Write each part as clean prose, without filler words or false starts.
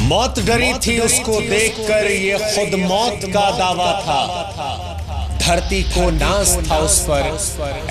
मौत डरी थी उसको देखकर, ये खुद मौत का दावा था। धरती को नाज था उस पर,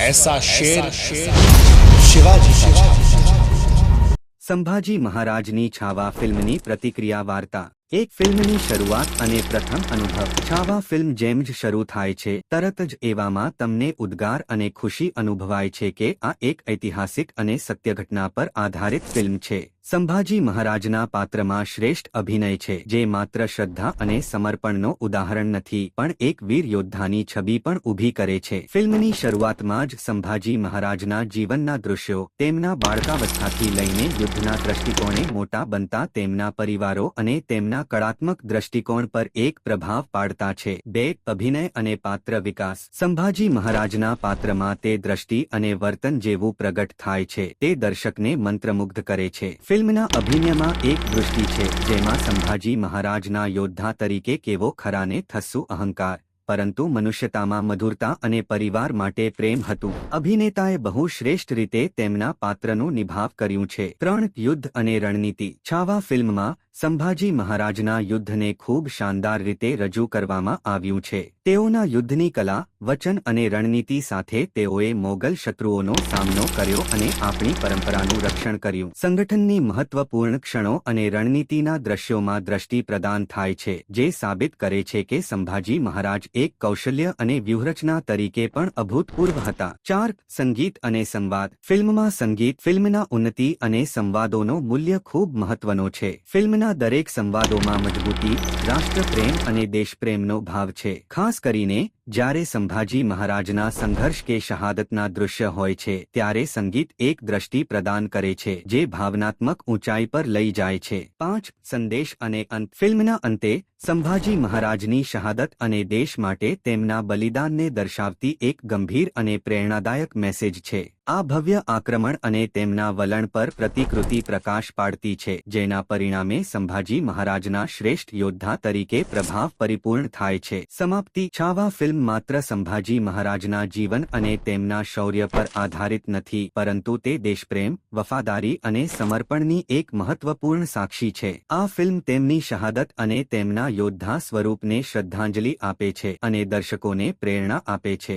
ऐसा शेर शिवाजी का था। संभाजी महाराजनी छावा फिल्मनी प्रतिक्रिया वार्ता। एक फिल्मनी शरूआत અને પ્રથમ અનુભવ। છાવા ફિલ્મ જેમ જ શરૂ થાય છે તરત જ એવામાં તમને ઉદ્ગાર અને ખુશી અનુભવાય છે કે આ એક ઐતિહાસિક અને સત્ય ઘટના પર આધારિત ફિલ્મ છે। સંભાજી મહારાજના પાત્રમાં શ્રેષ્ઠ અભિનય છે, જે માત્ર શ્રદ્ધા અને સમર્પણનો ઉદાહરણ નથી પણ એક વીર યોદ્ધાની છબી પણ ઊભી કરે છે। ફિલ્મની શરૂઆતમાં જ સંભાજી મહારાજના જીવનના દૃશ્યો તેમના બાળકાવસ્થાથી લઈને યુદ્ધના દૃષ્ટિકોણે મોટા બનતા તેમના પરિવારો અને તેમના કળાત્મક દૃષ્ટિકોણ પર એક પ્રભાવ પાડતા છે। 2 અભિનય અને પાત્ર વિકાસ। સંભાજી મહારાજના પાત્રમાં તે દ્રષ્ટિ અને વર્તન જેવું પ્રગટ થાય છે તે દર્શકને મંત્રમુગ્ધ કરે છે। ફિલ્મના અભિનયમાં એક દૃષ્ટિ છે જેમાં સંભાજી મહારાજના યોદ્ધા તરીકે કેવો ખરાને થસ્સુ અહંકાર પરંતુ મનુષ્યતામાં મધુરતા અને પરિવાર માટે પ્રેમ હતું। અભિનેતાએ બહુ શ્રેષ્ઠ રીતે તેમના પાત્રનું નિભાવ કર્યું છે। 3 યુદ્ધ અને રણનીતિ। છાવા ફિલ્મમાં સંભાજી મહારાજના યુદ્ધને ખૂબ શાનદાર રીતે રજૂ કરવામાં આવ્યું છે। તેઓના યુદ્ધની કલા, વચન અને રણનીતિ સાથે તેઓએ મોગલ શત્રુઓનો સામનો કર્યો અને આપણી પરંપરાનું રક્ષણ કર્યું। સંગઠનની મહત્વપૂર્ણ ક્ષણો અને રણનીતિના દ્રશ્યોમાં દ્રષ્ટિ પ્રદાન થાય છે જે સાબિત કરે છે કે સંભાજી મહારાજ એક કૌશલ્ય અને વ્યૂહરચના તરીકે પણ અભૂતપૂર્વ હતા। 4 સંગીત અને સંવાદ। ફિલ્મમાં સંગીત ફિલ્મના ઉન્નતિ અને સંવાદોનો મૂલ્ય ખૂબ મહત્વનો છે। ફિલ્મના દરેક સંવાદોમાં મજબૂતી, રાષ્ટ્રપ્રેમ અને દેશપ્રેમનો ભાવ છે। ખાસ કરીને જ્યારે સંભાજી મહારાજના સંઘર્ષ કે શહાદતના દૃશ્ય હોય છે ત્યારે સંગીત એક દ્રષ્ટિ પ્રદાન કરે છે જે ભાવનાત્મક ઊંચાઈ પર લઈ જાય છે। 5 સંદેશ અને અંત। ફિલ્મના અંતે સંભાજી મહારાજની શહાદત અને દેશ માટે તેમના બલિદાનને દર્શાવતી એક ગંભીર અને પ્રેરણાદાયક મેસેજ છે। આ ભવ્ય આક્રમણ અને તેમના વલણ પર પ્રતિકૃતિ પ્રકાશ પાડતી છે જેના પરિણામે સંભાજી મહારાજના શ્રેષ્ઠ યોદ્ધા તરીકે પ્રભાવ પરિપૂર્ણ થાય છે। સમાપ્તિ। છાવા ફિલ્મ માત્ર સંભાજી મહારાજના જીવન અને તેમના શૌર્ય પર આધારિત નથી પરંતુ તે દેશપ્રેમ, વફાદારી અને સમર્પણની એક મહત્વપૂર્ણ સાક્ષી છે। આ ફિલ્મ તેમની શહાદત અને તેમના યોદ્ધા સ્વરૂપને શ્રદ્ધાંજલિ આપે છે અને દર્શકોને પ્રેરણા આપે છે।